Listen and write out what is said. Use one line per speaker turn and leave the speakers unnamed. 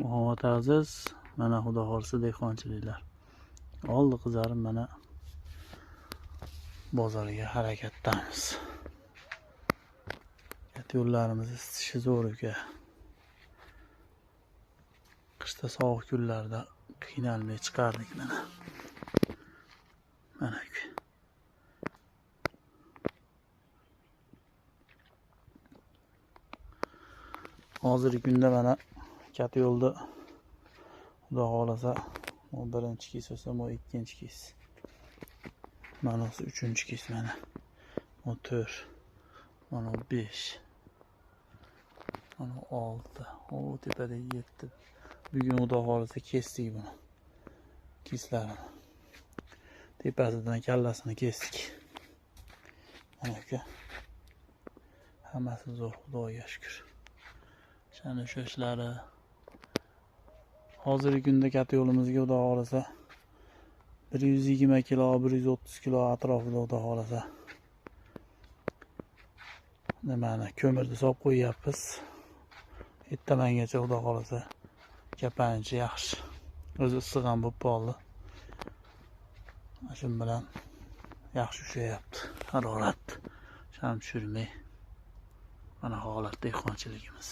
Muhammad Aziz, mana xudo xolisa dehqonchiliklar. Oldi qizarib mana bozorga harakatdamiz. Yo'llarimiz isitishi zo'r uka. Qishda sovuq kunlarda qiynalmay chiqardik mana. Mana uka. Hozirgi kunda mana kat yo'lda xudo xolasa o birinchi kes bo'lsa, o ikkinchi kes. Mana bu uchinchi kes mana. O 4, mana 5. Mana 6, o tepada 7. Bugun xudo xolasa kesdik buni. Keslarini. Tepasidan kallasini kesdik. Mana uka. Hammasi zo'r, Xudoga shukr. Shana shu ishlari hozirgi kunda kat yo'limizga xudo xolasa 120 kilo, 130 kilo atrofida xudo xolasa nimani ko'mirni solib qo'yyapmiz. Ertamangacha xudo xolasa kapanchi yaxshi. O'zi issiq ham bo'lib qoldi. Shu bilan yaxshi ushlayapti harorat. Sham tushirmay. Mana holat dehqonchiligimiz.